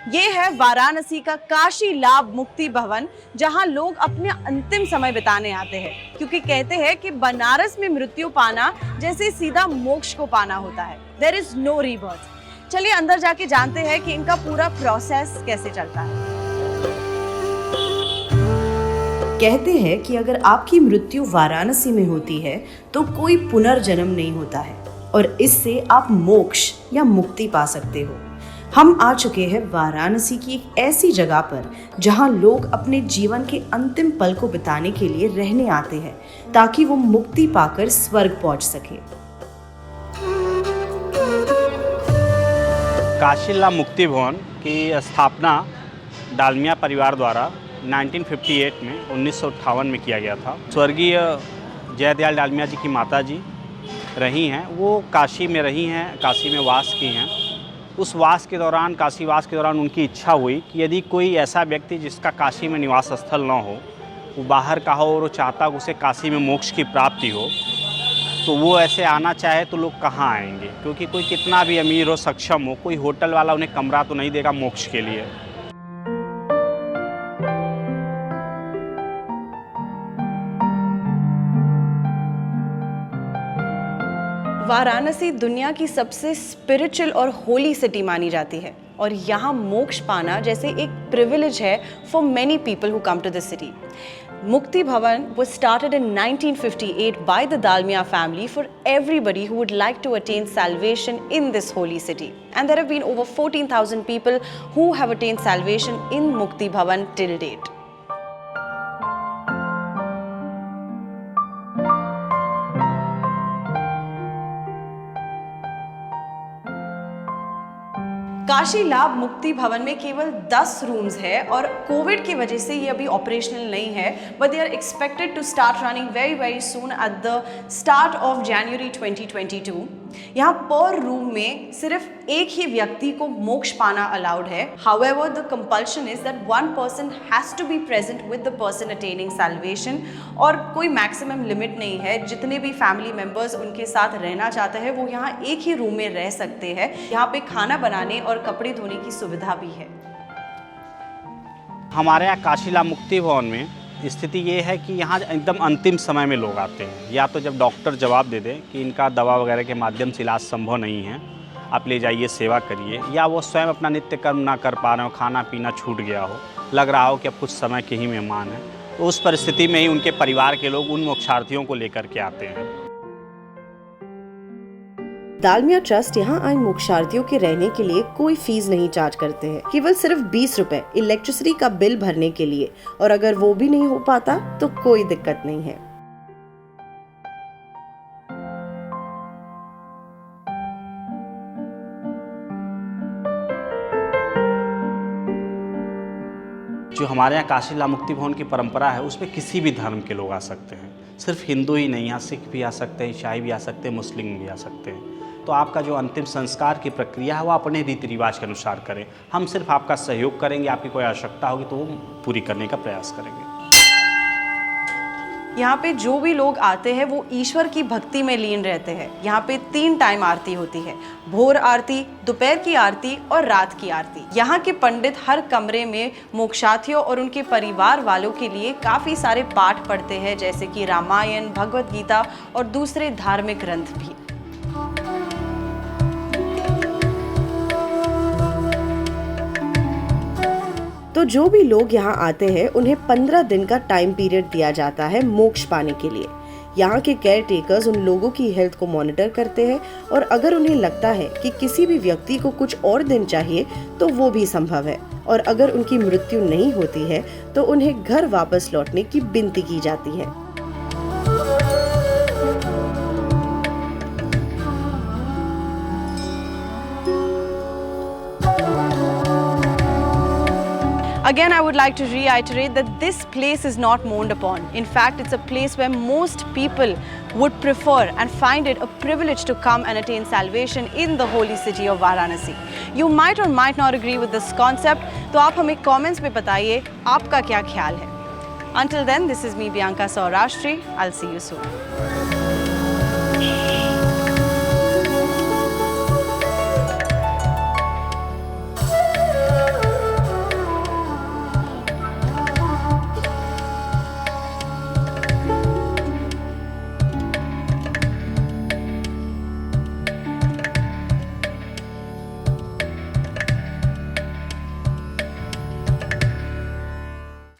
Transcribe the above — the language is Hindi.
ये है वाराणसी का काशी लाभ मुक्ति भवन, जहां लोग अपने अंतिम समय बिताने आते हैं, क्योंकि कहते हैं कि बनारस में मृत्यु पाना जैसे सीधा मोक्ष को पाना होता है। There is no rebirth. चलिए अंदर जाके जानते हैं कि इनका पूरा प्रोसेस कैसे चलता है। कहते हैं कि अगर आपकी मृत्यु वाराणसी में होती है तो कोई पुनर्जन्म नहीं होता है और इससे आप मोक्ष या मुक्ति पा सकते हो। हम आ चुके हैं वाराणसी की एक ऐसी जगह पर जहां लोग अपने जीवन के अंतिम पल को बिताने के लिए रहने आते हैं ताकि वो मुक्ति पाकर स्वर्ग पहुंच सके। काशी लाभ मुक्ति भवन की स्थापना डालमिया परिवार द्वारा 1958 में 1958 में किया गया था। स्वर्गीय जयदयाल डालमिया जी की माता जी रही हैं, वो काशी में रही हैं, काशी में वास की हैं। उस वास के दौरान, काशी वास के दौरान उनकी इच्छा हुई कि यदि कोई ऐसा व्यक्ति जिसका काशी में निवास स्थल न हो, वो बाहर का हो और वो चाहता कि उसे काशी में मोक्ष की प्राप्ति हो, तो वो ऐसे आना चाहे तो लोग कहाँ आएंगे, क्योंकि कोई कितना भी अमीर हो, सक्षम हो, कोई होटल वाला उन्हें कमरा तो नहीं देगा मोक्ष के लिए। वाराणसी दुनिया की सबसे स्पिरिचुअल और होली सिटी मानी जाती है और यहाँ मोक्ष पाना जैसे एक प्रिविलेज है for many people who come to this city. Mukti Bhavan was started in 1958 by the Dalmia family for everybody who would like to attain salvation in this holy city. And there have been over 14,000 people who have attained salvation in Mukti Bhavan till date. Kashi लाभ मुक्ति भवन में केवल 10 रूम्स है और कोविड की वजह से ये अभी ऑपरेशनल नहीं है, but they are expected to start running very soon at the start of January 2022। यहाँ पर रूम में सिर्फ एक ही व्यक्ति को मोक्ष पाना अलाउड है। However the compulsion is that one person has to be present with the person attaining salvation और कोई मैक्सिमम लिमिट नहीं है। जितने भी फैमिली मेंबर्स उनके साथ रहना चाहते हैं वो यहाँ एक ही रूम में रह सकते हैं। यहाँ पे खाना बनाने और कपड़े धोने की सुविधा भी है। हमारे यहाँ काशी लाभ मुक्ति भवन में स्थिति ये है कि यहाँ एकदम अंतिम समय में लोग आते हैं, या तो जब डॉक्टर जवाब दे दें कि इनका दवा वगैरह के माध्यम से इलाज संभव नहीं है, आप ले जाइए सेवा करिए, या वो स्वयं अपना नित्य कर्म ना कर पा रहे हो, खाना पीना छूट गया हो, लग रहा हो कि अब कुछ समय के ही मेहमान हैं, तो उस परिस्थिति में ही उनके परिवार के लोग उन मोक्षार्थियों को लेकर के आते हैं। दालमिया ट्रस्ट यहाँ आए मोक्षार्थियों के रहने के लिए कोई फीस नहीं चार्ज करते हैं, केवल सिर्फ 20 रुपए इलेक्ट्रिसिटी का बिल भरने के लिए, और अगर वो भी नहीं हो पाता तो कोई दिक्कत नहीं है। जो हमारे यहाँ काशी लाभ मुक्ति भवन की परंपरा है उसमें किसी भी धर्म के लोग आ सकते हैं, सिर्फ हिंदू ही नहीं, यहाँ सिख भी आ सकते हैं, ईसाई भी आ सकते हैं, मुस्लिम भी आ सकते हैं। तो आपका जो अंतिम संस्कार की प्रक्रिया है वो अपने रीति रिवाज के अनुसार करें। हम सिर्फ आपका सहयोग करेंगे, आपकी कोई आवश्यकता होगी तो वो पूरी करने का प्रयास करेंगे। यहाँ पे जो भी लोग आते हैं वो ईश्वर की भक्ति में लीन रहते हैं। यहाँ पे 3 टाइम आरती होती है, भोर आरती, दोपहर की आरती और रात की आरती। यहाँ के पंडित हर कमरे में मोक्षार्थियों और उनके परिवार वालों के लिए काफ़ी सारे पाठ पढ़ते हैं, जैसे कि रामायण, भगवत गीता और दूसरे धार्मिक ग्रंथ भी। तो जो भी लोग यहाँ आते हैं उन्हें 15 दिन का टाइम पीरियड दिया जाता है मोक्ष पाने के लिए। यहाँ के केयर टेकर्स उन लोगों की हेल्थ को मॉनिटर करते हैं और अगर उन्हें लगता है कि किसी भी व्यक्ति को कुछ और दिन चाहिए तो वो भी संभव है, और अगर उनकी मृत्यु नहीं होती है तो उन्हें घर वापस लौटने की विनती की जाती है। Again, I would like to reiterate that this place is not mourned upon. In fact, it's a place where most people would prefer and find it a privilege to come and attain salvation in the holy city of Varanasi. You might or might not agree with this concept, तो आप हमें comments में बताइए आपका क्या ख्याल है. Until then, this is me, Bianca Saurashtri. I'll see you soon.